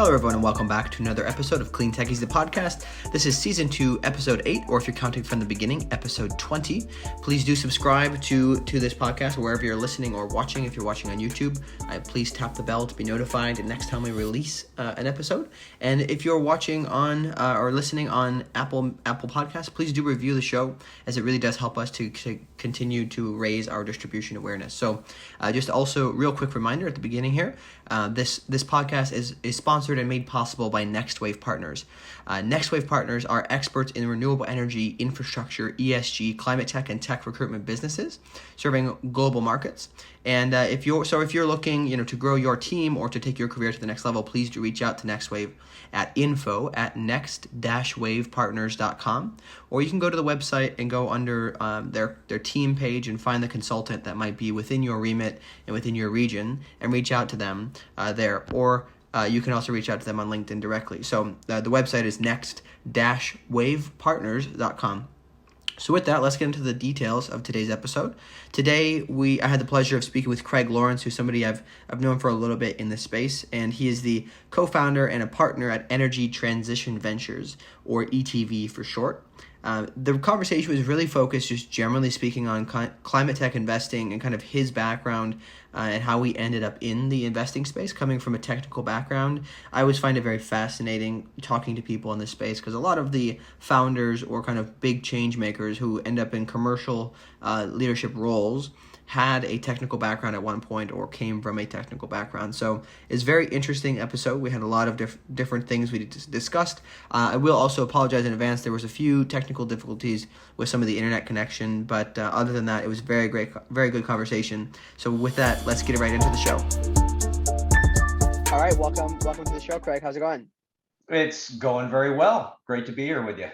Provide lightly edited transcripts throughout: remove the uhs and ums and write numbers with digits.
Hello, everyone, and welcome back to another episode of CleanTechies, the podcast. This is Season 2, Episode 8, or if you're counting from the beginning, Episode 20. Please do subscribe to this podcast wherever you're listening or watching. If you're watching on YouTube, please tap the bell to be notified next time we release an episode. And if you're watching on or listening on Apple Podcasts, please do review the show, as it really does help us to continue to raise our distribution awareness. So just also, real quick reminder at the beginning here, this podcast is sponsored and made possible by NextWave Partners. NextWave Partners are experts in renewable energy, infrastructure, ESG, climate tech, and tech recruitment businesses, serving global markets. And if you're looking, to grow your team or to take your career to the next level, please do reach out to NextWave at info@next-wavepartners.com, or you can go to the website and go under their team page and find the consultant that might be within your remit and within your region, and reach out to them there. Or you can also reach out to them on LinkedIn directly. So the website is next-wavepartners.com. So with that, let's get into the details of today's episode. Today, I had the pleasure of speaking with Craig Lawrence, who's somebody I've known for a little bit in this space, and he is the co-founder and a partner at Energy Transition Ventures, or ETV for short. The conversation was really focused, just generally speaking, on climate tech investing and kind of his background and how he ended up in the investing space, coming from a technical background. I always find it very fascinating talking to people in this space, because a lot of the founders or kind of big change makers who end up in commercial leadership roles had a technical background at one point or came from a technical background. So it's a very interesting episode. We had a lot of different things we discussed. I will also apologize in advance. There was a few technical difficulties with some of the internet connection, but other than that, it was very good conversation. So with that, let's get right into the show. All right, welcome to the show, Craig. How's it going? It's going very well. Great to be here with you.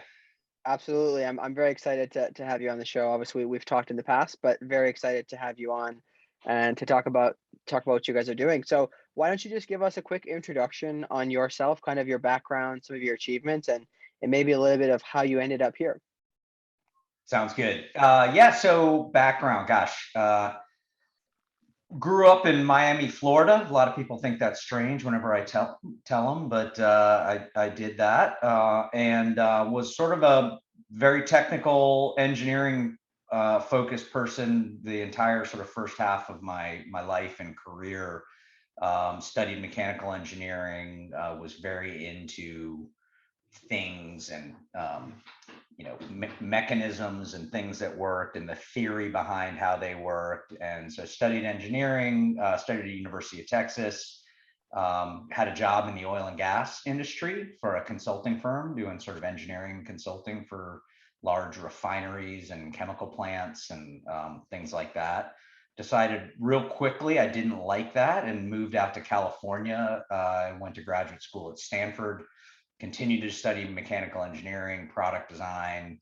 Absolutely. I'm very excited to have you on the show. Obviously, we've talked in the past, but very excited to have you on and to talk about what you guys are doing. So why don't you just give us a quick introduction on yourself, kind of your background, some of your achievements, and maybe a little bit of how you ended up here. Sounds good. So background, grew up in Miami, Florida. A lot of people think that's strange whenever I tell them, but I did that and was sort of a very technical engineering focused person the entire sort of first half of my life and career. Studied mechanical engineering, was very into things and mechanisms and things that worked and the theory behind how they worked. And so studied engineering, studied at the University of Texas, had a job in the oil and gas industry for a consulting firm doing sort of engineering consulting for large refineries and chemical plants and things like that. Decided real quickly I didn't like that and moved out to California. I went to graduate school at Stanford, continued to study mechanical engineering, product design,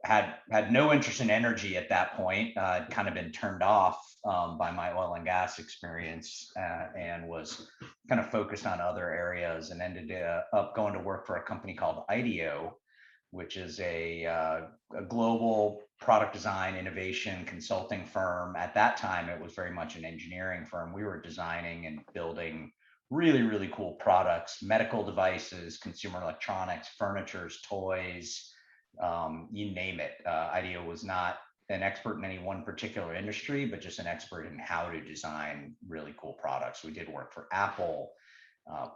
had no interest in energy at that point. I'd kind of been turned off by my oil and gas experience and was kind of focused on other areas, and ended up going to work for a company called IDEO, which is a global product design innovation consulting firm. At that time, it was very much an engineering firm. We were designing and building really cool products, medical devices, consumer electronics, furnitures, toys, you name it. IDEO was not an expert in any one particular industry, but just an expert in how to design really cool products. We did work for Apple,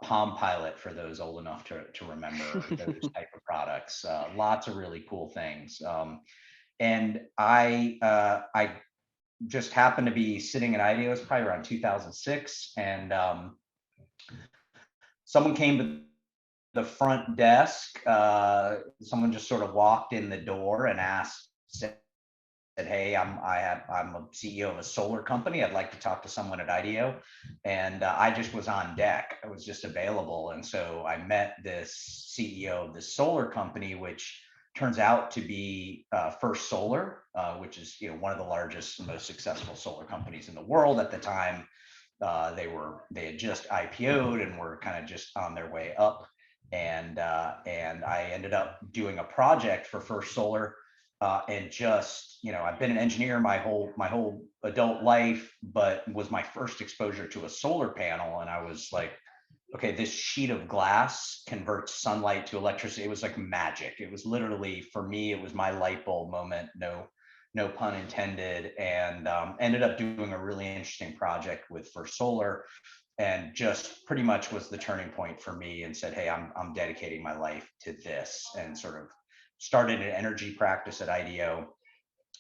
Palm Pilot, for those old enough to remember those type of products. Lots of really cool things. And I just happened to be sitting at IDEO. It was probably around 2006, and someone came to the front desk. Someone just sort of walked in the door and said, "Hey, I'm a CEO of a solar company. I'd like to talk to someone at IDEO." And I just was on deck. I was just available, and so I met this CEO of this solar company, which turns out to be First Solar, which is one of the largest and most successful solar companies in the world at the time. They had just IPO'd and were kind of just on their way up, and I ended up doing a project for First Solar, and just I've been an engineer my whole adult life, but was my first exposure to a solar panel, and I was like okay, this sheet of glass converts sunlight to electricity. It was like magic. It was literally, for me, it was my light bulb moment. No pun intended. And ended up doing a really interesting project with First Solar, and just pretty much was the turning point for me, and said, hey, I'm dedicating my life to this, and sort of started an energy practice at IDEO.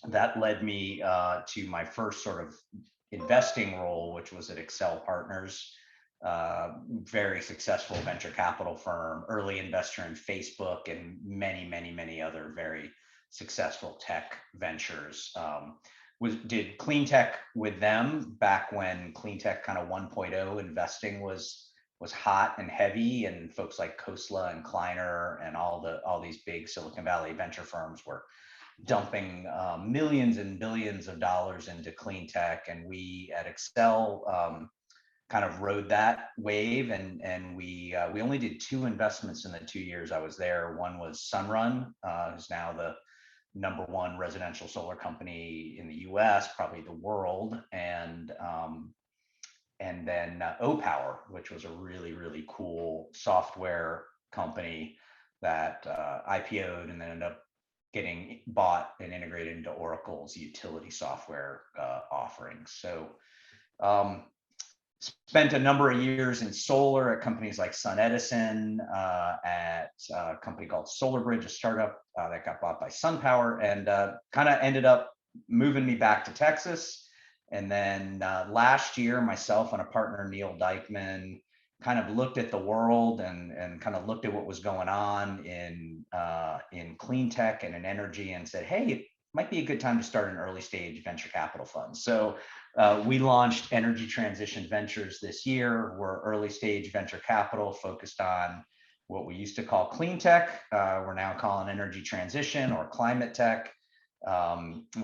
That led me to my first sort of investing role, which was at Excel Partners, very successful venture capital firm, early investor in Facebook, and many other very successful tech ventures. Did Cleantech with them back when Cleantech kind of 1.0 investing was hot and heavy, and folks like Khosla and Kleiner and all these big Silicon Valley venture firms were dumping millions and billions of dollars into clean tech. And we at Excel kind of rode that wave, and we only did 2 investments in the 2 years I was there. One was Sunrun, who's now the #1 residential solar company in the US, probably the world, and then O-Power, which was a really cool software company that IPO'd and then ended up getting bought and integrated into Oracle's utility software offerings. So spent a number of years in solar at companies like SunEdison, at a company called SolarBridge, a startup that got bought by SunPower, and kind of ended up moving me back to Texas. And then last year, myself and a partner, Neil Dykman, kind of looked at the world and kind of looked at what was going on in clean tech and in energy, and said, hey, it might be a good time to start an early stage venture capital fund. So we launched Energy Transition Ventures this year. We're early stage venture capital focused on what we used to call clean tech. We're now calling energy transition or climate tech.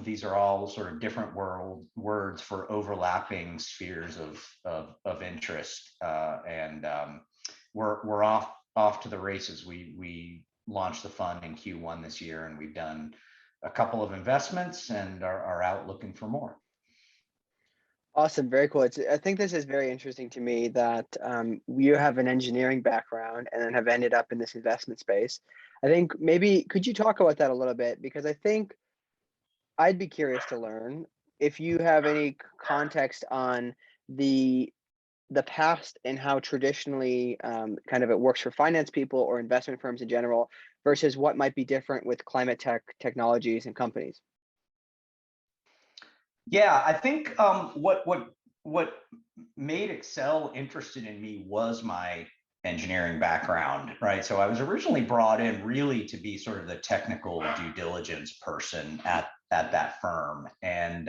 These are all sort of different words for overlapping spheres of interest, and we're off to the races. We launched the fund in Q1 this year, and we've done a couple of investments and are out looking for more. Awesome, very cool. I think this is very interesting to me that you have an engineering background and then have ended up in this investment space. I think maybe could you talk about that a little bit, because I think I'd be curious to learn if you have any context on the past and how traditionally kind of it works for finance people or investment firms in general versus what might be different with climate tech technologies and companies. Yeah, I think what made Excel interested in me was my engineering background, right? So I was originally brought in really to be sort of the technical due diligence person at that firm, and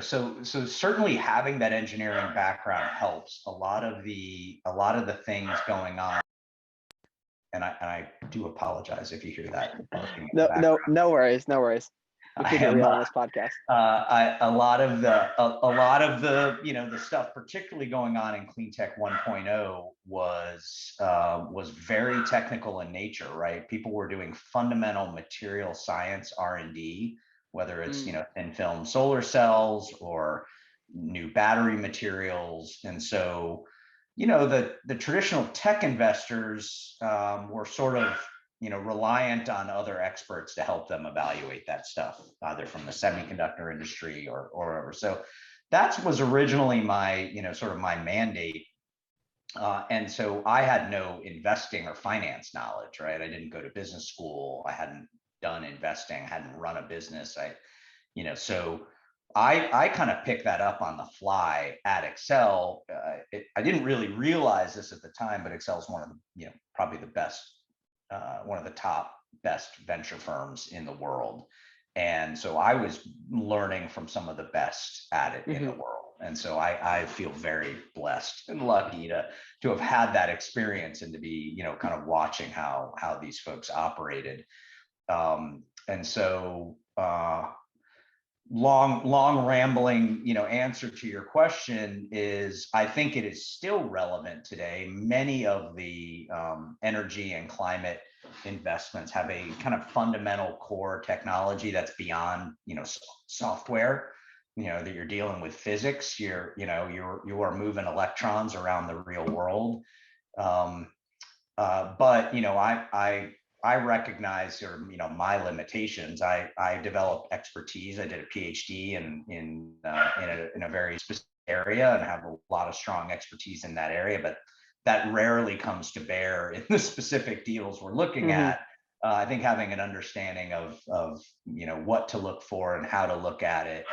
so certainly having that engineering background helps. A lot of the things going on, and I do apologize if you hear that barking in the background. No worries, no worries. We keep it real on this podcast. A lot of the the stuff, particularly going on in Cleantech 1.0, was very technical in nature, right? People were doing fundamental material science R&D, whether it's thin film solar cells or new battery materials, and so the traditional tech investors were sort of reliant on other experts to help them evaluate that stuff, either from the semiconductor industry or so. That was originally my, sort of my mandate. And so I had no investing or finance knowledge, right? I didn't go to business school. I hadn't done investing, hadn't run a business. So I kind of picked that up on the fly at Excel. I didn't really realize this at the time, but Excel is one of the, probably the best, one of the top best venture firms in the world. And so I was learning from some of the best at it in the world. And so I feel very blessed and lucky to have had that experience and to be, kind of watching how these folks operated. And so long rambling, answer to your question is, I think it is still relevant today. Many of the energy and climate investments have a kind of fundamental core technology that's beyond, software. that you're dealing with physics. You are moving electrons around the real world. Um, but I recognize, or my limitations. I developed expertise. I did a PhD in a very specific area and have a lot of strong expertise in that area, but that rarely comes to bear in the specific deals we're looking Hmm. at. I think having an understanding of what to look for and how to look at it,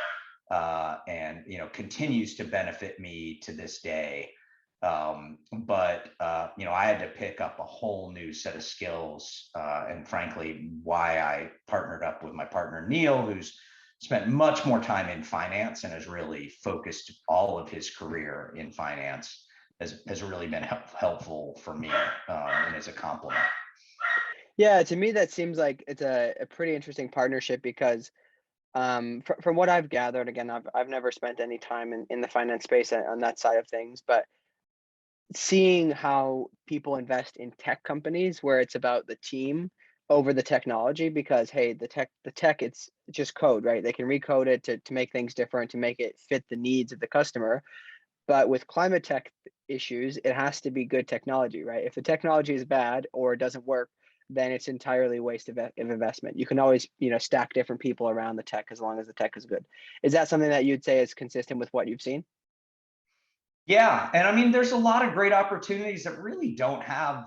and continues to benefit me to this day. But I had to pick up a whole new set of skills, and frankly, why I partnered up with my partner Neil, who's spent much more time in finance and has really focused all of his career in finance, has really been helpful for me, and as a compliment. Yeah, to me that seems like it's a pretty interesting partnership because from what I've gathered, again, I've never spent any time in the finance space on that side of things, but seeing how people invest in tech companies where it's about the team over the technology, because hey, the tech it's just code, right? They can recode it to make things different, to make it fit the needs of the customer. But with climate tech issues, it has to be good technology, right? If the technology is bad or it doesn't work, then it's entirely waste of investment. You can always, stack different people around the tech as long as the tech is good. Is that something that you'd say is consistent with what you've seen? Yeah, and I mean, there's a lot of great opportunities that really don't have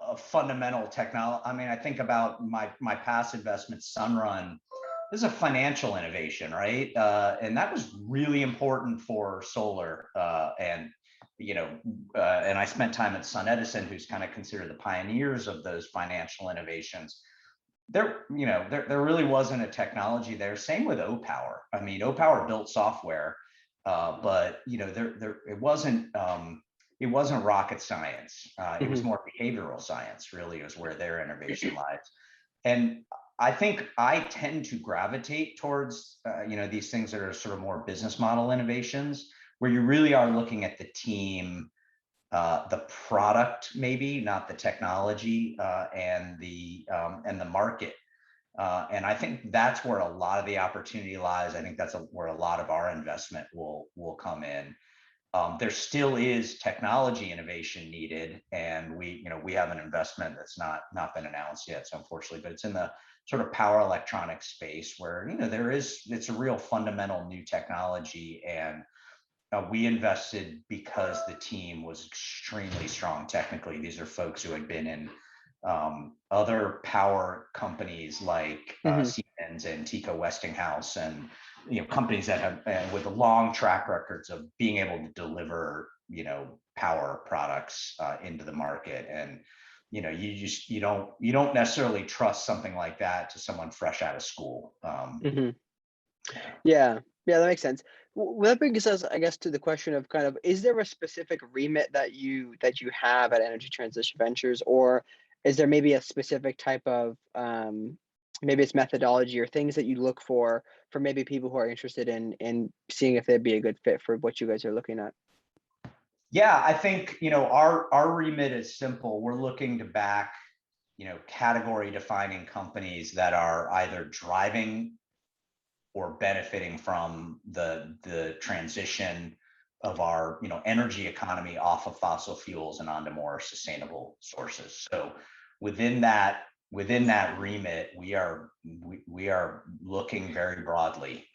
a fundamental technology. I mean, I think about my past investment, Sunrun. This is a financial innovation, right? And that was really important for solar. And I spent time at Sun Edison, who's kind of considered the pioneers of those financial innovations. There really wasn't a technology there. Same with O-Power. I mean, O-Power built software, but it wasn't rocket science. It was Hmm. more behavioral science. Really, is where their innovation lies. And I think I tend to gravitate towards these things that are sort of more business model innovations, where you really are looking at the team, the product, maybe not the technology, and the market. And I think that's where a lot of the opportunity lies. I think that's where a lot of our investment will come in. There still is technology innovation needed, and we have an investment that's not been announced yet, so unfortunately, but it's in the sort of power electronics space where it's a real fundamental new technology, and we invested because the team was extremely strong technically. These are folks who had been in other power companies like Hmm. Siemens and Tico Westinghouse, and companies that have with long track records of being able to deliver power products into the market. And you don't necessarily trust something like that to someone fresh out of school. Hmm. Yeah, yeah, that makes sense. Well, that brings us, I guess, to the question of kind of, is there a specific remit that you have at Energy Transition Ventures, or is there maybe a specific type of maybe it's methodology or things that you look for maybe people who are interested in seeing if they'd be a good fit for what you guys are looking at? Yeah, I think our remit is simple. We're looking to back category defining companies that are either driving or benefiting from the transition of our energy economy off of fossil fuels and onto more sustainable sources. So within that remit, we are looking very broadly.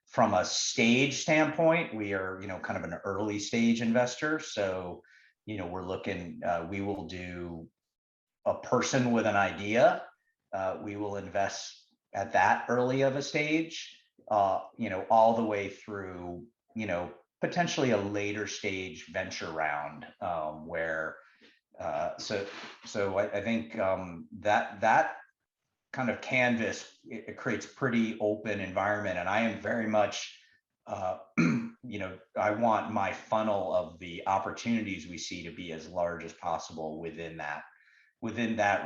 From a stage standpoint, we are kind of an early stage investor. So we're looking. We will do a person with an idea. We will invest at that early of a stage, all the way through, potentially a later stage venture round, where, I think that kind of canvas, it creates pretty open environment, and I am very much, I want my funnel of the opportunities we see to be as large as possible within that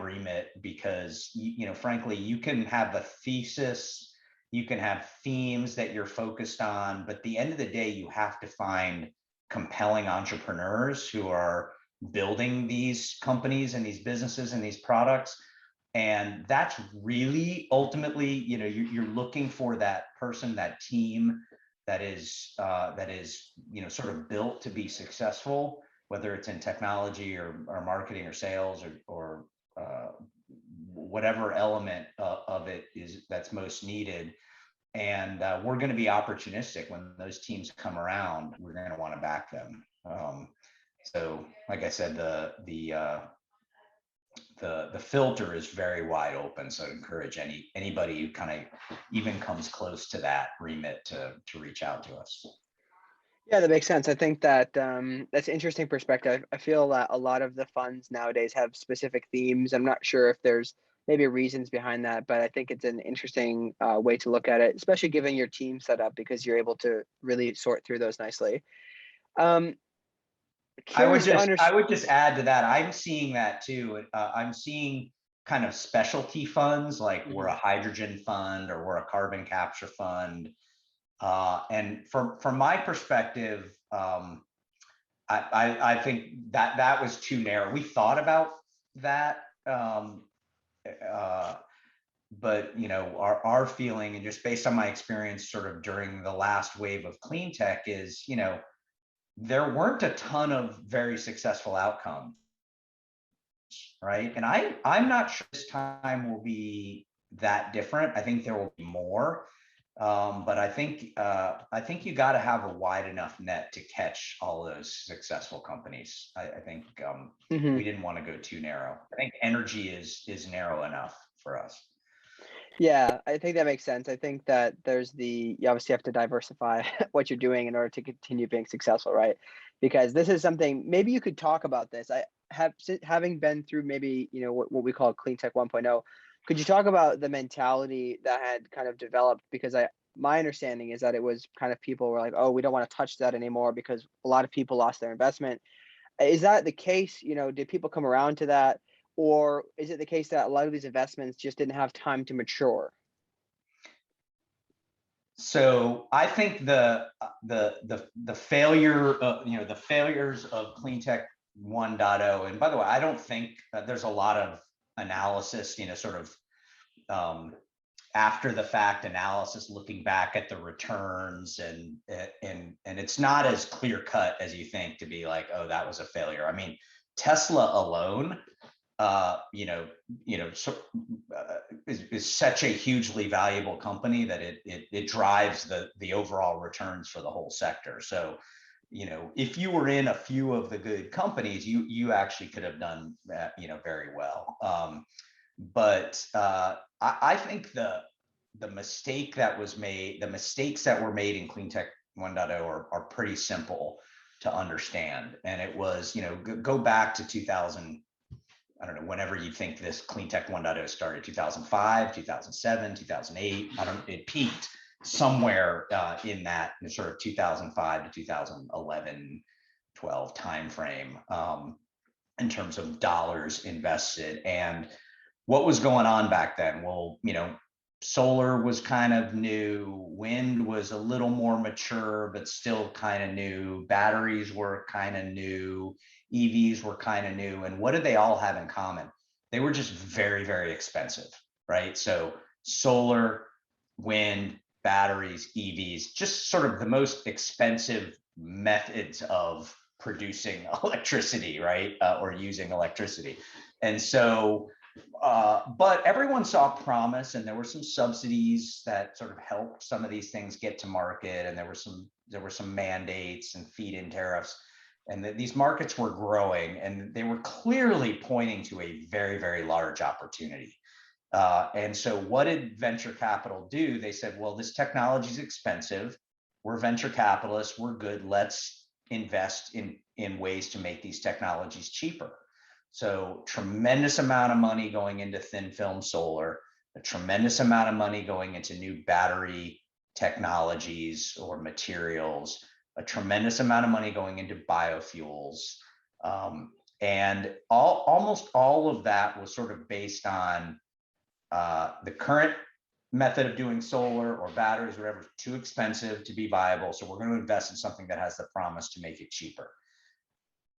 remit, because frankly, you can have a thesis, you can have themes that you're focused on, but at the end of the day, you have to find compelling entrepreneurs who are building these companies and these businesses and these products, And that's really ultimately, you're looking for that person, that team that is, sort of built to be successful, whether it's in technology or marketing or sales or whatever element of it is that's most needed. And we're going to be opportunistic when those teams come around. We're going to want to back them. So, like I said, the filter is very wide open. So, I encourage anybody who kind of even comes close to that remit to reach out to us. Yeah, that makes sense. I think that that's an interesting perspective. I feel that a lot of the funds nowadays have specific themes. I'm not sure if there's maybe reasons behind that, but I think it's an interesting way to look at it, especially given your team setup, because you're able to really sort through those nicely. Um, Curious to I understand. would just add to that. I'm seeing that too. I'm seeing kind of specialty funds, like we're a hydrogen fund or we're a carbon capture fund. And from my perspective, I think that was too narrow. We thought about that, but our feeling, and just based on my experience, sort of during the last wave of clean tech, is there weren't a ton of very successful outcomes, right? And I'm not sure this time will be that different. I think there will be more. But I think you got to have a wide enough net to catch all those successful companies. I think we didn't want to go too narrow. I think energy is narrow enough for us. Yeah, I think that makes sense. I think that you obviously have to diversify what you're doing in order to continue being successful, right? Because this is something, maybe you could talk about this. Having been through maybe, what we call CleanTech 1.0, could you talk about the mentality that had kind of developed? Because my understanding is that it was kind of people were like, oh, we don't want to touch that anymore because a lot of people lost their investment. Is that the case? Did people come around to that? Or is it the case that a lot of these investments just didn't have time to mature? So I think the failure, the failures of CleanTech 1.0, and by the way, I don't think there's a lot of analysis, sort of after the fact analysis, looking back at the returns, and it's not as clear cut as you think to be like, oh, that was a failure. I mean, Tesla alone, is such a hugely valuable company that it drives the overall returns for the whole sector. So, if you were in a few of the good companies, you actually could have done very well. But I think the mistake that was made, the mistakes that were made in CleanTech 1.0 are pretty simple to understand. And it was, go back to 2000, I don't know, whenever you think this CleanTech 1.0 started, 2005, 2007, 2008, it peaked somewhere in that sort of 2005 to 2011, 12 timeframe in terms of dollars invested. And what was going on back then? Well, solar was kind of new, wind was a little more mature, but still kind of new, batteries were kind of new, EVs were kind of new. And what did they all have in common? They were just very, very expensive, right? So solar, wind, batteries, EVs, just sort of the most expensive methods of producing electricity, right? Or using electricity. And so, but everyone saw promise, and there were some subsidies that sort of helped some of these things get to market, and there were some mandates and feed-in tariffs, and these markets were growing, and they were clearly pointing to a very, very large opportunity. And so, what did venture capital do? They said, "Well, this technology is expensive. We're venture capitalists. We're good. Let's invest in ways to make these technologies cheaper." So tremendous amount of money going into thin film solar, a tremendous amount of money going into new battery technologies or materials, a tremendous amount of money going into biofuels. And almost all of that was sort of based on the current method of doing solar or batteries, whatever, too expensive to be viable. So we're going to invest in something that has the promise to make it cheaper.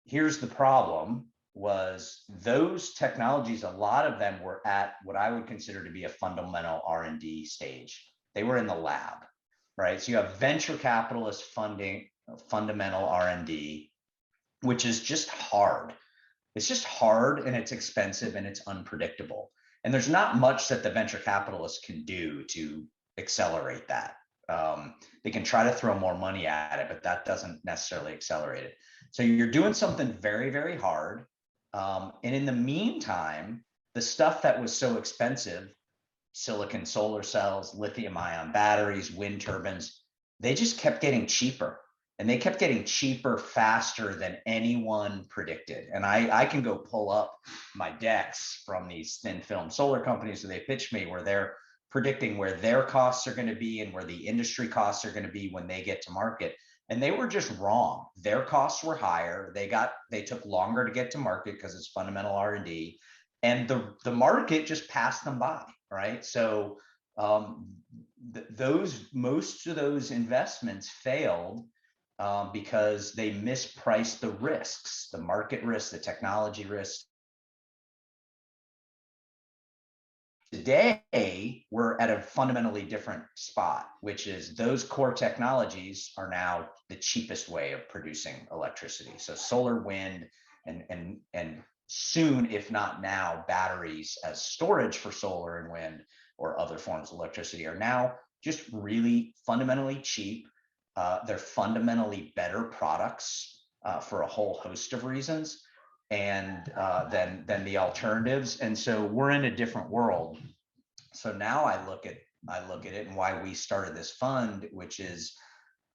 Here's the problem. was those technologies, a lot of them were at what I would consider to be a fundamental R&D stage. They were in the lab, right? So you have venture capitalists funding fundamental R&D, which is just hard. It's just hard and it's expensive and it's unpredictable. And there's not much that the venture capitalists can do to accelerate that. They can try to throw more money at it, but that doesn't necessarily accelerate it. So you're doing something very, very hard. And in the meantime, the stuff that was so expensive, silicon solar cells, lithium ion batteries, wind turbines, they just kept getting cheaper. And they kept getting cheaper faster than anyone predicted. And I can go pull up my decks from these thin film solar companies that they pitched me, where they're predicting where their costs are going to be and where the industry costs are going to be when they get to market. And they were just wrong. Their costs were higher. They took longer to get to market because it's fundamental R&D, and the market just passed them by, right? So most of those investments failed because they mispriced the risks, the market risks, the technology risks. Today, we're at a fundamentally different spot, which is those core technologies are now the cheapest way of producing electricity. So solar, wind, and soon, if not now, batteries as storage for solar and wind or other forms of electricity are now just really fundamentally cheap. They're fundamentally better products for a whole host of reasons, and than the alternatives. And so we're in a different world. So now I look at it, and why we started this fund, which is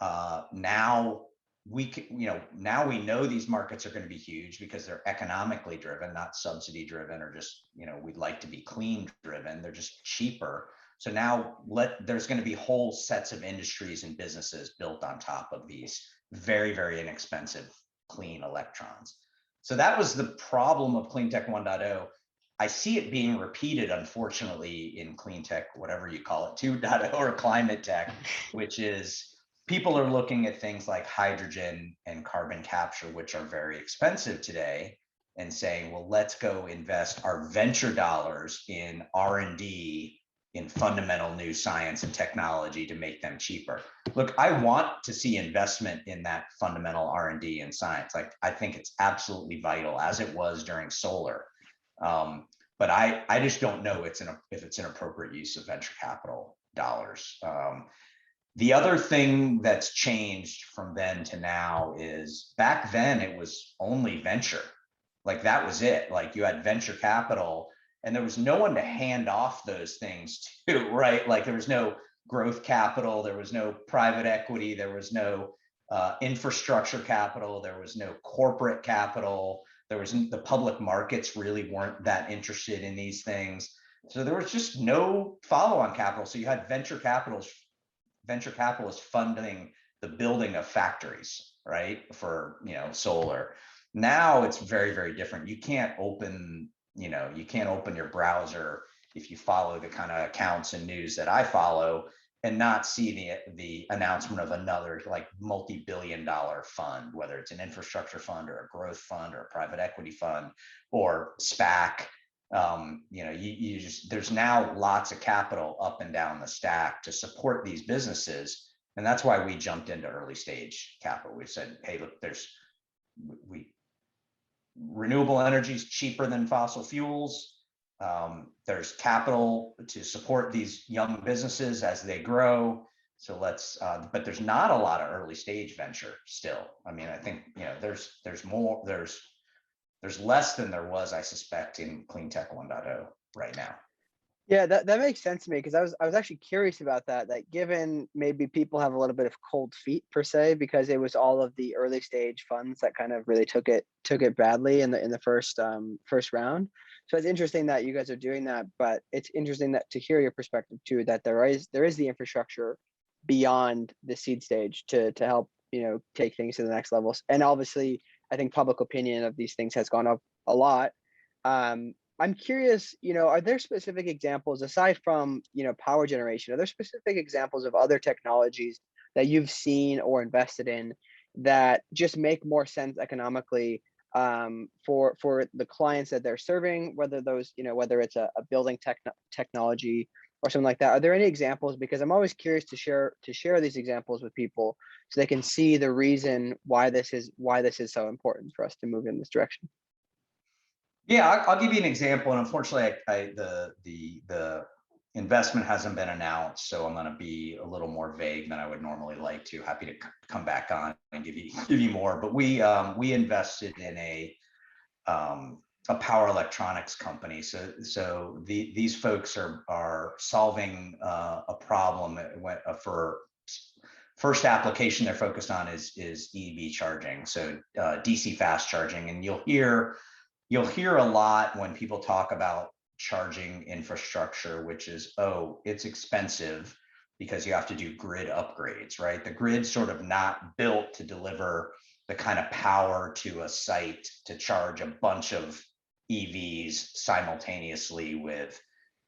now we can, now we know these markets are going to be huge because they're economically driven, not subsidy driven, or just, we'd like to be clean driven. They're just cheaper. So now there's going to be whole sets of industries and businesses built on top of these very, very inexpensive clean electrons. So that was the problem of Cleantech 1.0. I see it being repeated, unfortunately, in Cleantech, whatever you call it, 2.0 or climate tech, which is people are looking at things like hydrogen and carbon capture, which are very expensive today, and saying, well, let's go invest our venture dollars in R&D, in fundamental new science and technology to make them cheaper. Look, I want to see investment in that fundamental R&D and science. Like, I think it's absolutely vital, as it was during solar. But I just don't know if it's an appropriate use of venture capital dollars. The other thing that's changed from then to now is, back then it was only venture. Like, that was it. Like, you had venture capital, and there was no one to hand off those things to, right? Like, there was no growth capital, there was no private equity, there was no infrastructure capital, there was no corporate capital, the public markets really weren't that interested in these things. So there was just no follow-on capital. So you had venture capitalists funding the building of factories, right? For, solar. Now it's very, very different. You can't open your browser, if you follow the kind of accounts and news that I follow, and not see the announcement of another like multi-billion-dollar fund, whether it's an infrastructure fund or a growth fund or a private equity fund or SPAC. There's now lots of capital up and down the stack to support these businesses. And that's why we jumped into early stage capital. We said, hey, look, renewable energy is cheaper than fossil fuels. There's capital to support these young businesses as they grow. So but there's not a lot of early stage venture still. I mean, I think, there's less than there was, I suspect, in Cleantech 1.0 right now. Yeah, that makes sense to me, because I was actually curious about that given maybe people have a little bit of cold feet per se, because it was all of the early stage funds that kind of really took it badly in the first round. So it's interesting that you guys are doing that, but it's interesting to hear your perspective too, that there is the infrastructure beyond the seed stage to help, take things to the next levels. And obviously, I think public opinion of these things has gone up a lot. I'm curious, are there specific examples aside from, power generation? Are there specific examples of other technologies that you've seen or invested in that just make more sense economically for the clients that they're serving, whether those, whether it's a building technology or something like that. Are there any examples? Because I'm always curious to share these examples with people so they can see the reason why this is so important for us to move in this direction. Yeah, I'll give you an example. And unfortunately, the investment hasn't been announced, so I'm going to be a little more vague than I would normally like to. Happy to come back on and give you more. But we invested in a power electronics company. So these folks are solving a problem for first application they're focused on is EV charging. So DC fast charging, and you'll hear a lot when people talk about charging infrastructure, which is, oh, it's expensive because you have to do grid upgrades, right? The grid's sort of not built to deliver the kind of power to a site to charge a bunch of EVs simultaneously with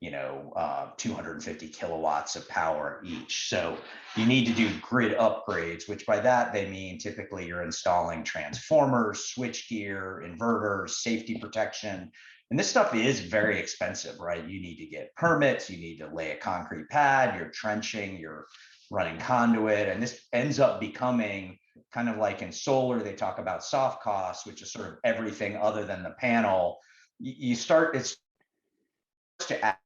250 kilowatts of power each. So you need to do grid upgrades, which by that they mean typically you're installing transformers, switchgear, inverters, safety protection. And this stuff is very expensive, right? You need to get permits, you need to lay a concrete pad, you're trenching, you're running conduit. And this ends up becoming kind of like in solar, they talk about soft costs, which is sort of everything other than the panel. It's to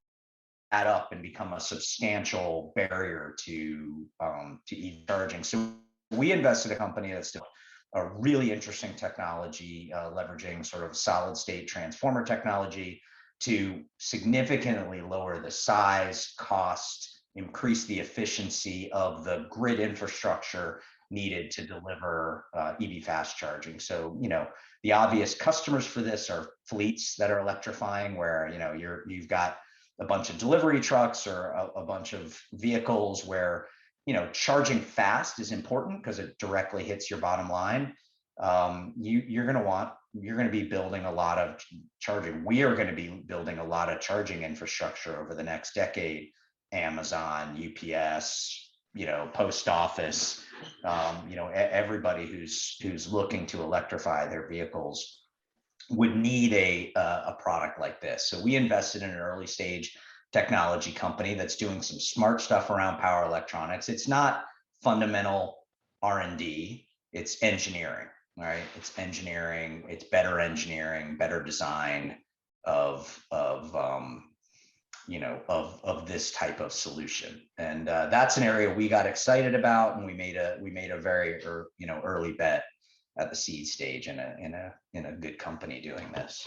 add up and become a substantial barrier to EV charging. So we invested in a company that's doing a really interesting technology, leveraging sort of solid state transformer technology to significantly lower the size, cost, increase the efficiency of the grid infrastructure needed to deliver EV fast charging. So, the obvious customers for this are fleets that are electrifying, where, you've got a bunch of delivery trucks or a bunch of vehicles where, charging fast is important because it directly hits your bottom line. You're going to be building a lot of charging. We are going to be building a lot of charging infrastructure over the next decade. Amazon, UPS, post office, everybody who's looking to electrify their vehicles would need a product like this. So we invested in an early stage technology company that's doing some smart stuff around power electronics. It's not fundamental R&D, it's engineering, right? It's engineering, it's better engineering, better design of this type of solution. And that's an area we got excited about, and we made a very early bet at the seed stage in a good company doing this.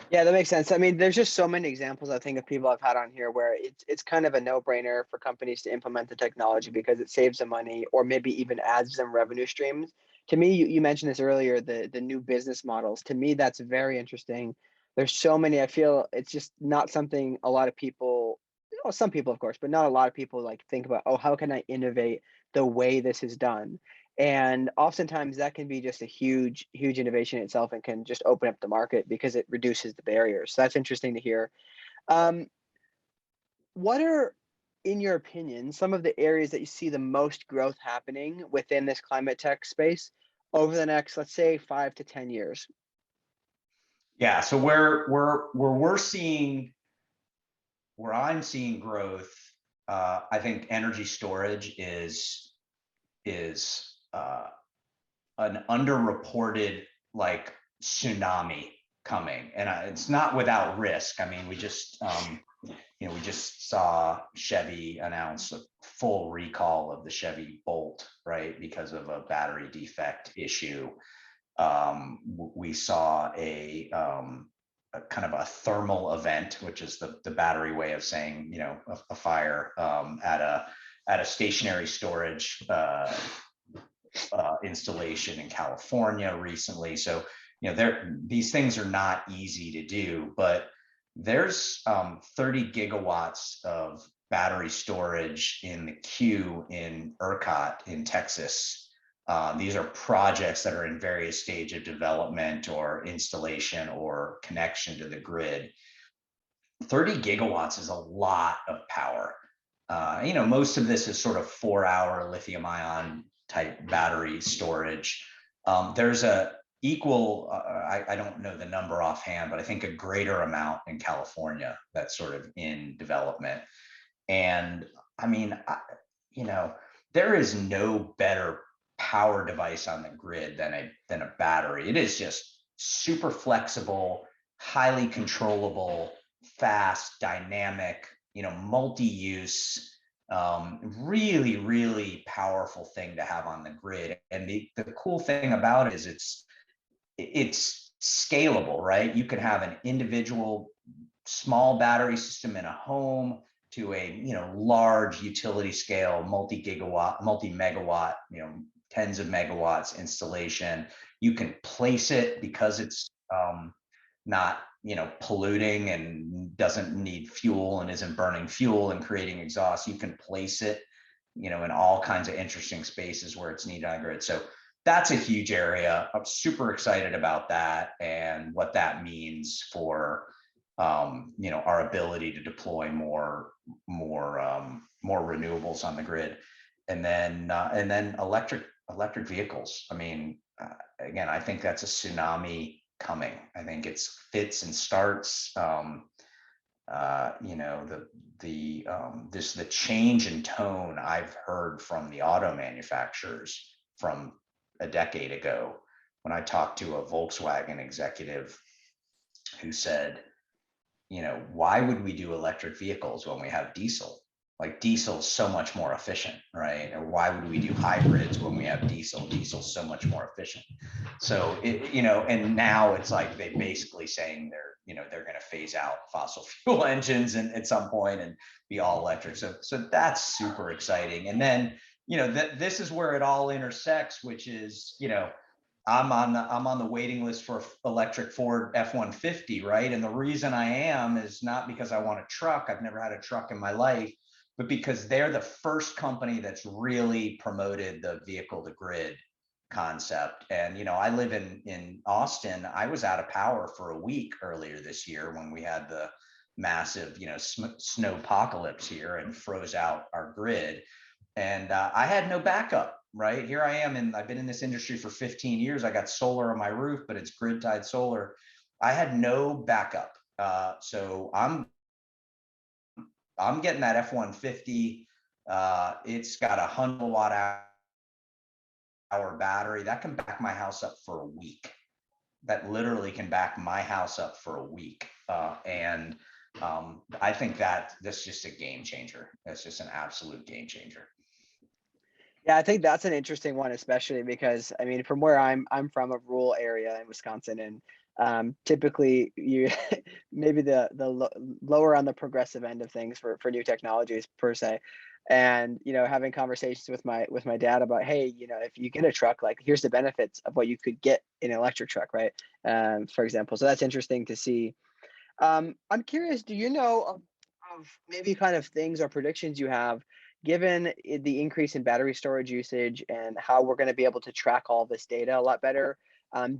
Yeah, that makes sense. I mean, there's just so many examples I think of people I've had on here where it's kind of a no-brainer for companies to implement the technology because it saves them money or maybe even adds them revenue streams. To me, you mentioned this earlier, the new business models. To me, that's very interesting. There's so many. I feel it's just not something a lot of people, some people of course, but not a lot of people like think about, oh, how can I innovate the way this is done? And oftentimes that can be just a huge innovation itself and can just open up the market because it reduces the barriers. So that's interesting to hear. What are, in your opinion, some of the areas that you see the most growth happening within this climate tech space over the next, let's say, 5 to 10 years? Yeah, so where I'm seeing growth, I think energy storage is an underreported like tsunami coming, and it's not without risk. I mean, we just saw Chevy announce a full recall of the Chevy Bolt, right, because of a battery defect issue. We saw a kind of a thermal event, which is the battery way of saying, a fire at a stationary storage installation in California recently. So, these things are not easy to do, but there's 30 gigawatts of battery storage in the queue in ERCOT in Texas. These are projects that are in various stages of development or installation or connection to the grid. 30 gigawatts is a lot of power. Most of this is sort of 4-hour lithium ion type battery storage. There's a equal, I don't know the number offhand, but I think a greater amount in California that's sort of in development. And I mean, there is no better power device on the grid than a battery. It is just super flexible, highly controllable, fast, dynamic, multi-use, really, really powerful thing to have on the grid. And the cool thing about it is it's scalable, right? You could have an individual small battery system in a home to a large utility scale multi-gigawatt, multi-megawatt, tens of megawatts installation. You can place it because it's not polluting and doesn't need fuel and isn't burning fuel and creating exhaust. You can place it in all kinds of interesting spaces where it's needed on grid. So that's a huge area. I'm super excited about that and what that means for our ability to deploy more renewables on the grid. And then electric vehicles. I mean, again, I think that's a tsunami coming. I think it's fits and starts. The change in tone I've heard from the auto manufacturers from a decade ago when I talked to a Volkswagen executive who said, why would we do electric vehicles when we have diesel? Like diesel is so much more efficient, right? Or why would we do hybrids when we have diesel? Diesel's so much more efficient. So and now it's like they basically saying they're going to phase out fossil fuel engines and at some point and be all electric. So that's super exciting. And then this is where it all intersects, which is I'm on the waiting list for electric Ford F-150, right? And the reason I am is not because I want a truck. I've never had a truck in my life, but because they're the first company that's really promoted the vehicle to grid concept. And I live in Austin. I was out of power for a week earlier this year when we had the massive snow apocalypse here and froze out our grid. And I had no backup. Right here I am, and I've been in this industry for 15 years. I got solar on my roof, but it's grid tied solar. I had no backup, so I'm getting that F-150. It's got 100 watt-hour battery that can back my house up for a week. That literally can back my house up for a week, and I think that's just a game changer. That's just an absolute game changer. Yeah, I think that's an interesting one, especially because I mean, from where I'm from a rural area in Wisconsin, and typically you maybe the lower on the progressive end of things for new technologies per se. And having conversations with my dad about, hey, if you get a truck, like here's the benefits of what you could get in an electric truck, right? For example, so that's interesting to see. I'm curious, do you know of maybe kind of things or predictions you have, given the increase in battery storage usage and how we're going to be able to track all this data a lot better?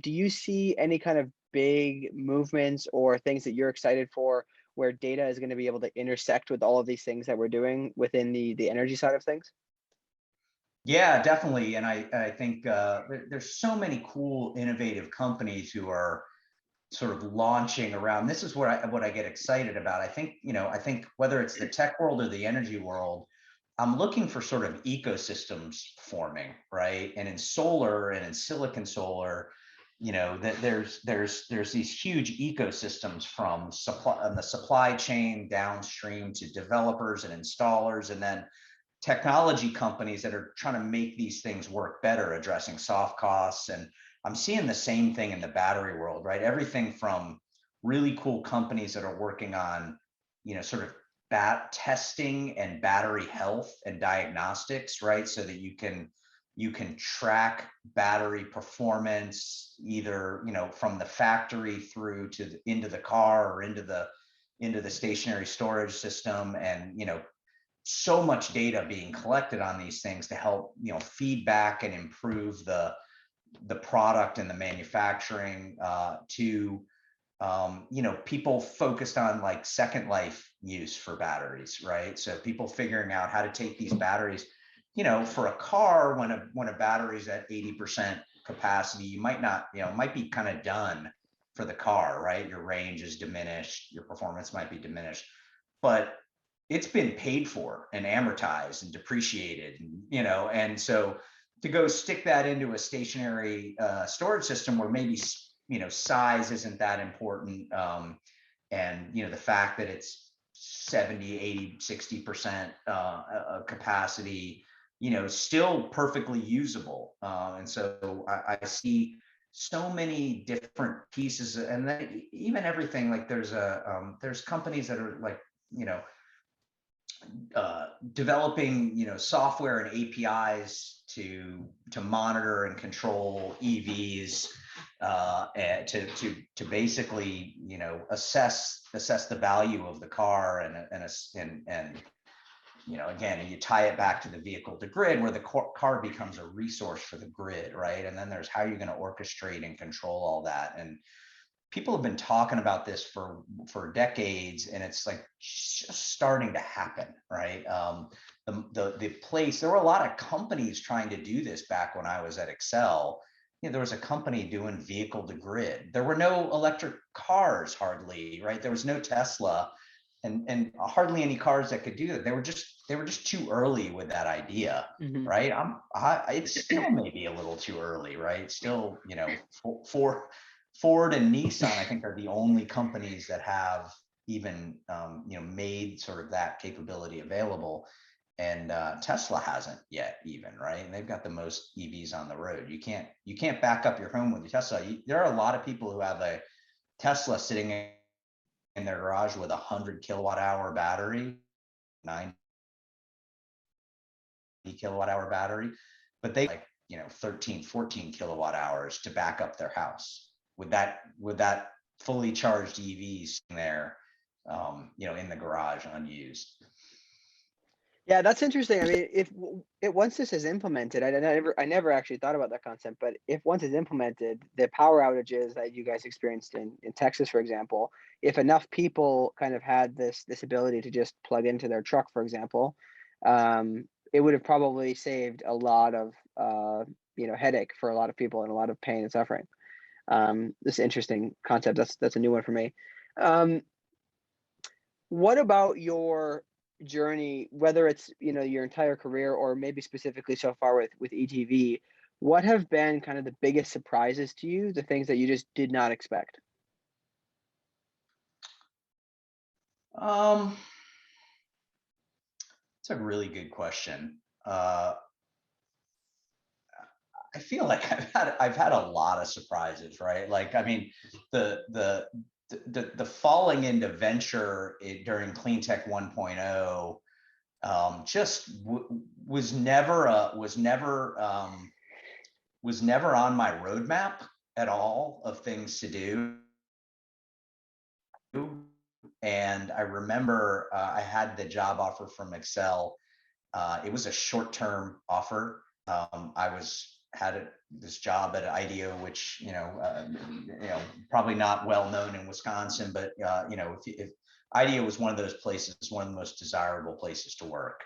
Do you see any kind of big movements or things that you're excited for where data is going to be able to intersect with all of these things that we're doing within the energy side of things? Yeah, definitely. And I think there's so many cool, innovative companies who are sort of launching around. This is what I get excited about. I think whether it's the tech world or the energy world, I'm looking for sort of ecosystems forming, right? And in solar and in silicon solar, that there's these huge ecosystems from the supply chain downstream to developers and installers, and then technology companies that are trying to make these things work better, addressing soft costs. And I'm seeing the same thing in the battery world, right? Everything from really cool companies that are working on, sort of testing and battery health and diagnostics, right? So that you can track battery performance either, from the factory through to into the car or into the stationary storage system. And so much data being collected on these things to help feedback and improve the product and the manufacturing, to people focused on like second life use for batteries, right? So people figuring out how to take these batteries, for a car when a battery's at 80% capacity, you might not, might be kind of done for the car, right? Your range is diminished, your performance might be diminished, but it's been paid for and amortized and depreciated, and so to go stick that into a stationary storage system where maybe size isn't that important, and the fact that it's 70, 80, 60% capacity, still perfectly usable. And so I see so many different pieces, and then even everything like there's companies that are like, developing, software and APIs to monitor and control EVs, and to basically, assess the value of the car, and again, you tie it back to the vehicle to grid, where the car becomes a resource for the grid, right? And then there's how you're going to orchestrate and control all that. And people have been talking about this for decades, and it's like just starting to happen, right? The place, there were a lot of companies trying to do this back when I was at Excel. There was a company doing vehicle to grid. There were no electric cars hardly, right? There was no Tesla, and hardly any cars that could do that. They were just too early with that idea, right? It's still maybe a little too early, right? Still, Ford and Nissan, I think, are the only companies that have even made sort of that capability available, and Tesla hasn't yet, even, right? And they've got the most EVs on the road. You can't back up your home with your Tesla. There are a lot of people who have a Tesla sitting in their garage with 100 kilowatt hour battery, 90 kilowatt hour battery, but they 13, 14 kilowatt hours to back up their house with that fully charged EV sitting there, in the garage unused. Yeah, that's interesting. I mean, if once this is implemented, I never actually thought about that concept, but if once it's implemented, the power outages that you guys experienced in Texas, for example, if enough people kind of had this ability to just plug into their truck, for example, it would have probably saved a lot of headache for a lot of people and a lot of pain and suffering. This is an interesting concept. That's a new one for me. What about your journey, whether it's your entire career or maybe specifically so far with ETV? What have been kind of the biggest surprises to you, the things that you just did not expect? It's a really good question. I feel like I've had a lot of surprises, right? Like, I mean, the falling into venture during Cleantech 1.0 just was never on my roadmap at all of things to do. And I remember I had the job offer from Excel. It was a short-term offer. I had this job at IDEO, which probably not well known in Wisconsin, but if IDEO was one of those places, one of the most desirable places to work.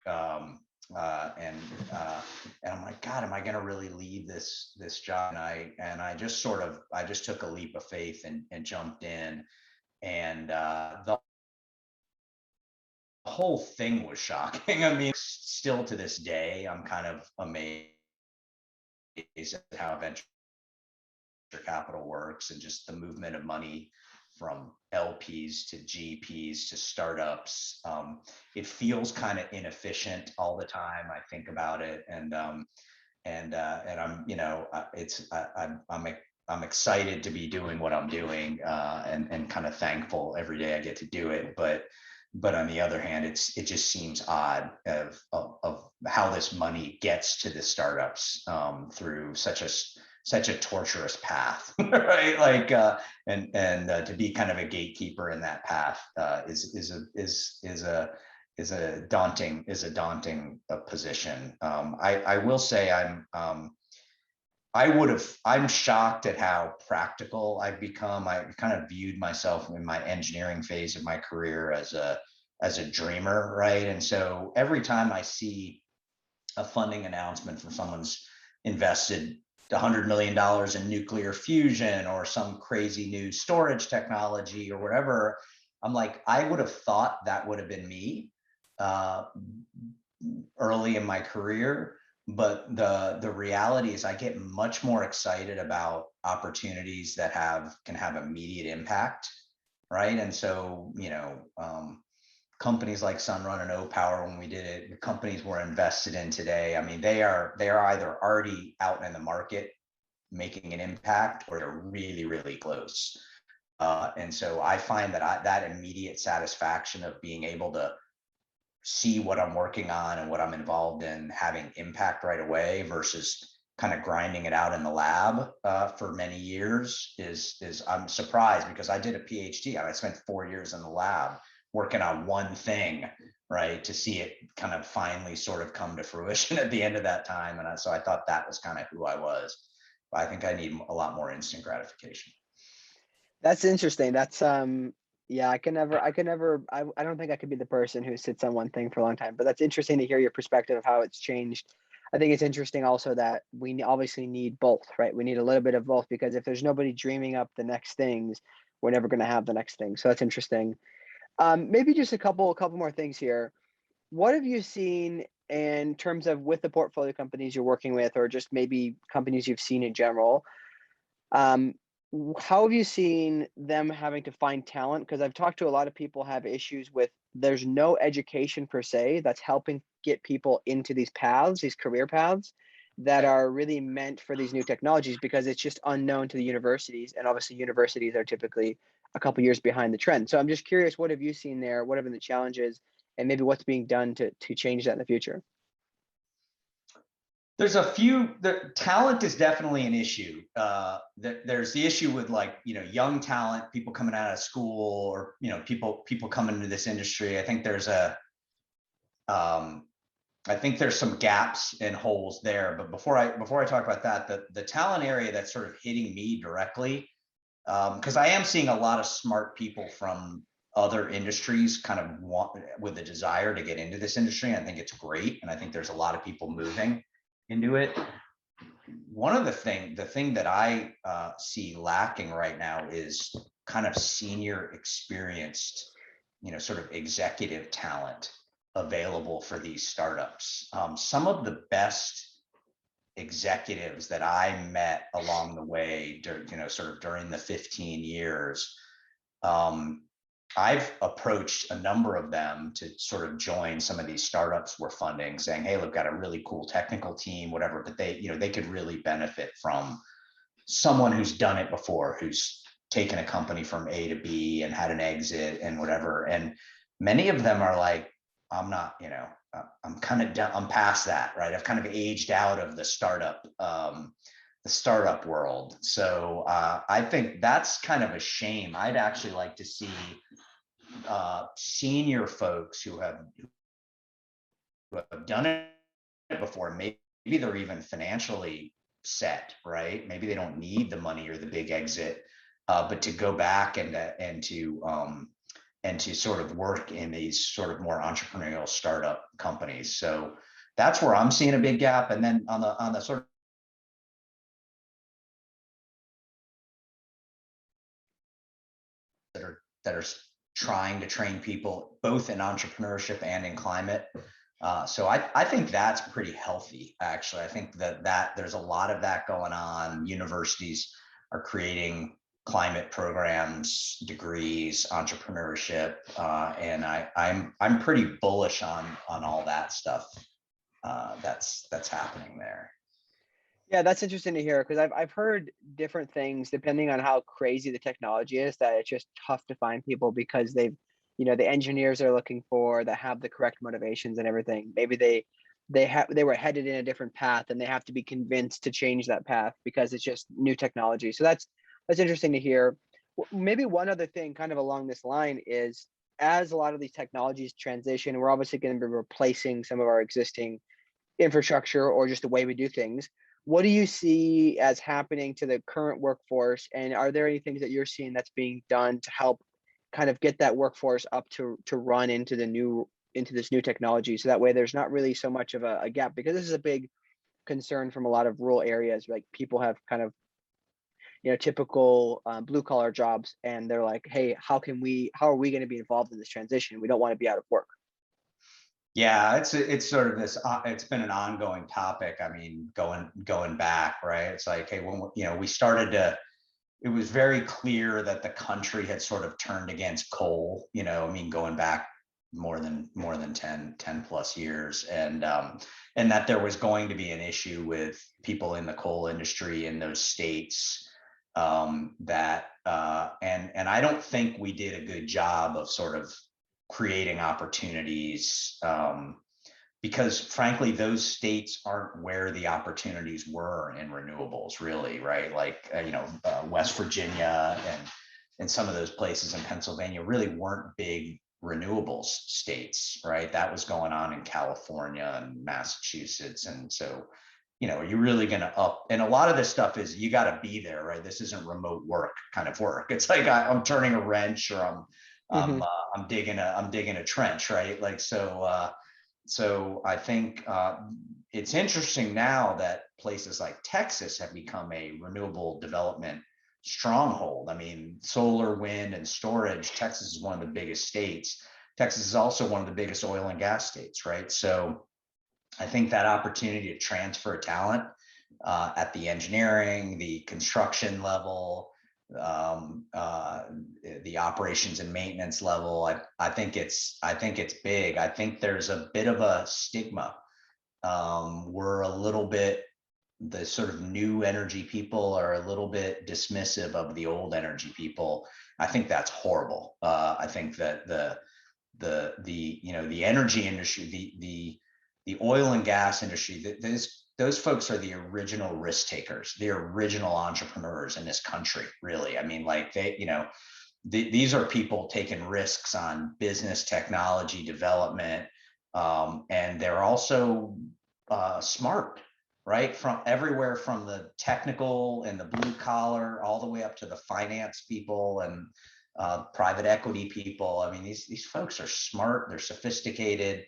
And I'm like, God, am I going to really leave this job? And I just took a leap of faith and jumped in, and the whole thing was shocking. I mean, still to this day, I'm kind of amazed at how venture capital works, and just the movement of money from LPs to GPs to startups. It feels kind of inefficient all the time. I think about it, and I'm I'm excited to be doing what I'm doing, and kind of thankful every day I get to do it. But on the other hand, it just seems odd of how this money gets to the startups through such a torturous path, right? Like, and to be kind of a gatekeeper in that path is a daunting position. I will say I'm shocked at how practical I've become. I kind of viewed myself in my engineering phase of my career as a dreamer, right? And so every time I see a funding announcement from someone's invested $100 million in nuclear fusion or some crazy new storage technology or whatever. I'm like, I would have thought that would have been me early in my career. But the reality is I get much more excited about opportunities that can have immediate impact, right? And so, companies like Sunrun and O-Power, when we did it, the companies we're invested in today, I mean, they are either already out in the market making an impact, or they're really, really close. And so I find that that immediate satisfaction of being able to see what I'm working on and what I'm involved in having impact right away versus kind of grinding it out in the lab for many years is I'm surprised, because I did a PhD. I spent 4 years in the lab working on one thing, right, to see it kind of finally sort of come to fruition at the end of that time. And so I thought that was kind of who I was. But I think I need a lot more instant gratification. That's interesting. That's yeah, I don't think I could be the person who sits on one thing for a long time, but that's interesting to hear your perspective of how it's changed. I think it's interesting also that we obviously need both, right? We need a little bit of both, because if there's nobody dreaming up the next things, we're never going to have the next thing. So that's interesting. Maybe just a couple more things here. What have you seen in terms of with the portfolio companies you're working with, or just maybe companies you've seen in general? How have you seen them having to find talent? Because I've talked to a lot of people have issues with there's no education per se that's helping get people into these paths, these career paths that are really meant for these new technologies, because it's just unknown to the universities. And obviously universities are typically a couple years behind the trend. So I'm just curious, what have you seen there? What have been the challenges, and maybe what's being done to change that in the future? There's the talent is definitely an issue. There's the issue with young talent, people coming out of school, or people coming into this industry. I think there's some gaps and holes there. But before I talk about that, the talent area that's sort of hitting me directly, because I am seeing a lot of smart people from other industries kind of with a desire to get into this industry. I think it's great, and I think there's a lot of people moving into it. One of the thing that I see lacking right now is kind of senior, experienced, sort of executive talent available for these startups. Some of the best executives that I met along the way, sort of during the 15 years, I've approached a number of them to sort of join some of these startups we're funding, saying, hey, look, got a really cool technical team, whatever, but they could really benefit from someone who's done it before, who's taken a company from A to B and had an exit and whatever. And many of them are like, I'm not, I'm kind of done, I'm past that, right? I've kind of aged out of the startup world. So I think that's kind of a shame. I'd actually like to see senior folks who have done it before. Maybe they're even financially set, right? Maybe they don't need the money or the big exit, but to go back and to sort of work in these sort of more entrepreneurial startup companies. So that's where I'm seeing a big gap. And then on the sort of that are trying to train people both in entrepreneurship and in climate. So I think that's pretty healthy, actually. I think that there's a lot of that going on. Universities are creating climate programs, degrees, entrepreneurship, and I'm pretty bullish on all that stuff that's happening there. Yeah, that's interesting to hear, because I've heard different things depending on how crazy the technology is, that it's just tough to find people because the engineers are looking for that have the correct motivations and everything. Maybe they were headed in a different path and they have to be convinced to change that path because it's just new technology. So that's interesting to hear. Maybe one other thing kind of along this line is, as a lot of these technologies transition, we're obviously going to be replacing some of our existing infrastructure or just the way we do things. What do you see as happening to the current workforce? And are there any things that you're seeing that's being done to help kind of get that workforce up to run into this new technology? So that way there's not really so much of a gap, because this is a big concern from a lot of rural areas. Like people have kind of, typical blue collar jobs, and they're like, hey, how are we going to be involved in this transition? We don't want to be out of work. Yeah, it's sort of this. It's been an ongoing topic. I mean, going back, right? It's like, hey, when we started to, it was very clear that the country had sort of turned against coal. I mean, going back more than 10 plus years, and that there was going to be an issue with people in the coal industry in those states. And I don't think we did a good job of sort of creating opportunities, because frankly, those states aren't where the opportunities were in renewables, really, right? Like, West Virginia and some of those places in Pennsylvania really weren't big renewables states, right? That was going on in California and Massachusetts. And so, are you really going to up? And a lot of this stuff is you got to be there, right? This isn't remote work kind of work. It's like I'm turning a wrench, or I'm digging a trench, right? Like, so I think it's interesting now that places like Texas have become a renewable development stronghold. I mean, solar, wind, and storage. Texas is one of the biggest states. Texas is also one of the biggest oil and gas states, right? So I think that opportunity to transfer talent at the engineering, the construction level, the operations and maintenance level, I think it's big. I think there's a bit of a stigma. We're a little bit, the sort of new energy people are a little bit dismissive of the old energy people. I think that's horrible. I think that the energy industry, the oil and gas industry, those folks are the original risk takers, the original entrepreneurs in this country, really. I mean, like these are people taking risks on business technology development, and they're also smart, right? From everywhere, from the technical and the blue collar, all the way up to the finance people and private equity people. I mean, these folks are smart, they're sophisticated,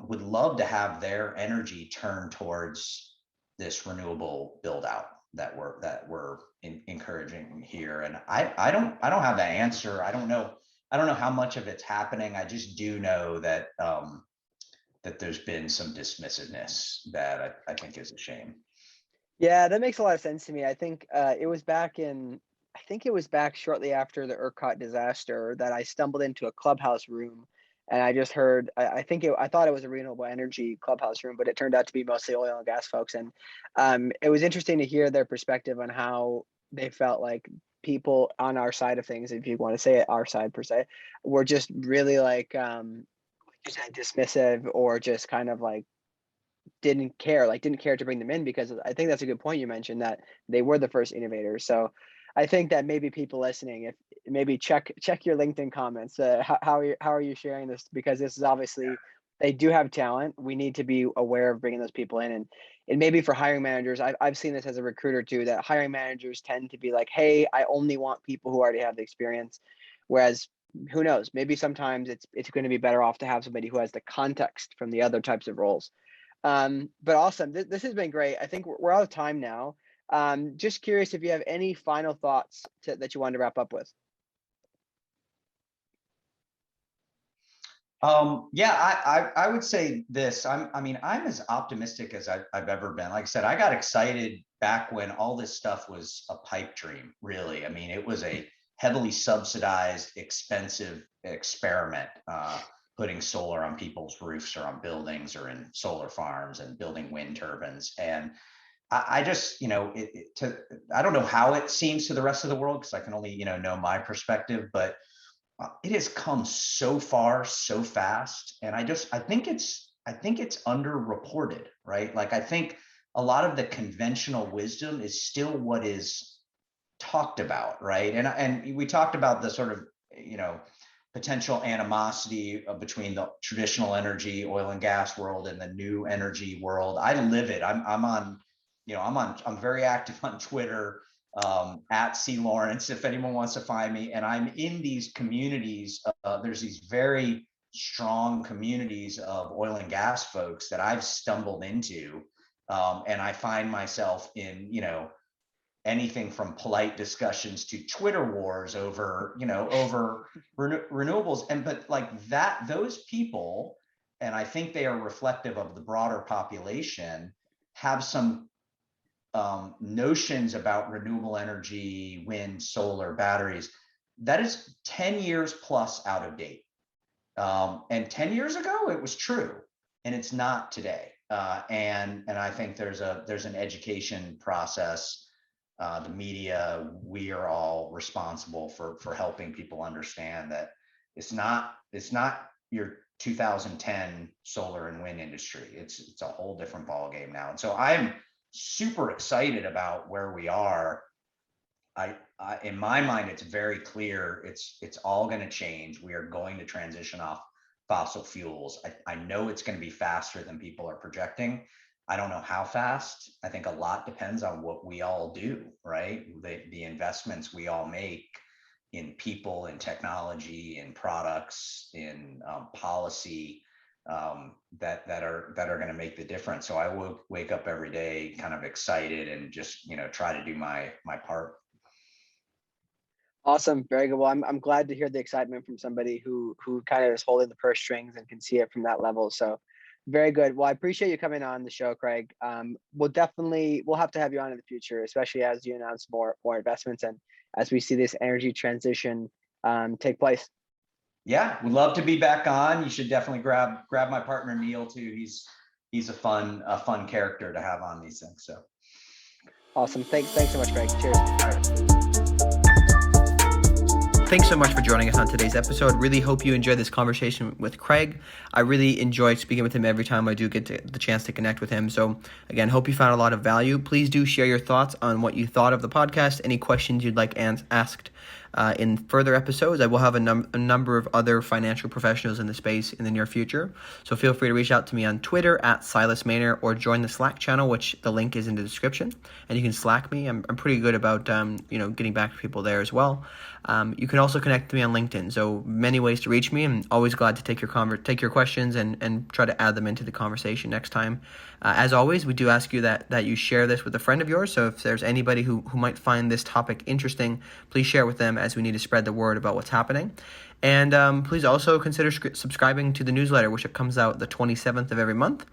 would love to have their energy turned towards this renewable build out that we're encouraging here. And I don't have that answer. I don't know how much of it's happening. I just do know that that there's been some dismissiveness that I think is a shame. Yeah, that makes a lot of sense to me. I think it was back shortly after the ERCOT disaster that I stumbled into a clubhouse room, and I just heard, I thought it was a renewable energy clubhouse room, but it turned out to be mostly oil and gas folks. And it was interesting to hear their perspective on how they felt like people on our side of things, if you want to say it, our side per se, were just really like just dismissive, or just kind of like didn't care to bring them in, because I think that's a good point you mentioned, that they were the first innovators. So I think that maybe people listening, if maybe check your LinkedIn comments, how are you sharing this, because this is obviously, they do have talent. We need to be aware of bringing those people in, and maybe for hiring managers, I've seen this as a recruiter too, that hiring managers tend to be like, hey, I only want people who already have the experience, whereas who knows, maybe sometimes it's going to be better off to have somebody who has the context from the other types of roles. But awesome. This has been great. I think we're out of time now. Just curious if you have any final thoughts that you wanted to wrap up with. Yeah, I would say this. I'm as optimistic as I've ever been. Like I said, I got excited back when all this stuff was a pipe dream, really. I mean, it was a heavily subsidized, expensive experiment, putting solar on people's roofs or on buildings or in solar farms and building wind turbines. And I just, I don't know how it seems to the rest of the world, because I can only, know my perspective, but it has come so far so fast. And I think it's underreported, right? Like, I think a lot of the conventional wisdom is still what is talked about, right? And we talked about the sort of, potential animosity between the traditional energy, oil and gas world and the new energy world. I live it. I'm very active on Twitter, at C Lawrence, if anyone wants to find me. And I'm in these communities. There's these very strong communities of oil and gas folks that I've stumbled into. And I find myself in, anything from polite discussions to Twitter wars over, over renewables. But like that, those people, and I think they are reflective of the broader population, have some notions about renewable energy, wind, solar, batteries, that is 10 years plus out of date. And 10 years ago, it was true, and it's not today. And I think there's an education process. The media, we are all responsible for helping people understand that it's not your 2010 solar and wind industry. It's a whole different ballgame now. And so I'm super excited about where we are. In my mind, it's very clear. It's all going to change. We are going to transition off fossil fuels. I know it's going to be faster than people are projecting. I don't know how fast. I think a lot depends on what we all do, right? The investments we all make in people, in technology, in products, in policy, that are going to make the difference. So I will wake up every day kind of excited and just try to do my part. Awesome. Very good. Well, I'm glad to hear the excitement from somebody who kind of is holding the purse strings and can see it from that level. So very good. Well, I appreciate you coming on the show, Craig. We'll have to have you on in the future, especially as you announce more investments and as we see this energy transition take place. Yeah, we'd love to be back on. You should definitely grab my partner Neil too. He's a fun character to have on these things. So awesome. Thanks so much, Craig. Cheers. All right. Thanks so much for joining us on today's episode. Really hope you enjoyed this conversation with Craig. I really enjoy speaking with him every time I do get the chance to connect with him. So again, hope you found a lot of value. Please do share your thoughts on what you thought of the podcast, any questions you'd like asked in further episodes. I will have a number of other financial professionals in the space in the near future. So feel free to reach out to me on Twitter at Silas Maynor or join the Slack channel, which the link is in the description. And you can Slack me. I'm pretty good about getting back to people there as well. You can also connect to me on LinkedIn. So many ways to reach me. I'm always glad to take your questions and try to add them into the conversation next time. As always, we do ask you that you share this with a friend of yours. So if there's anybody who might find this topic interesting, please share it with them, as we need to spread the word about what's happening. And please also consider subscribing to the newsletter, which comes out the 27th of every month.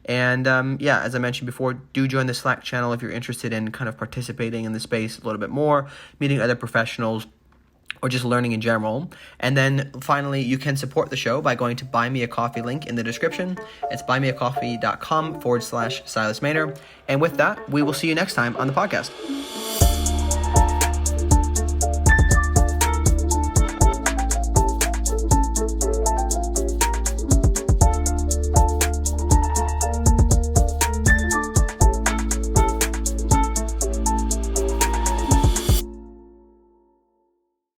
And as I mentioned before, do join the Slack channel if you're interested in kind of participating in the space a little bit more, meeting other professionals, or just learning in general. And then finally, you can support the show by going to Buy Me a Coffee link in the description. It's buymeacoffee.com/Silas Maynor. And with that, we will see you next time on the podcast.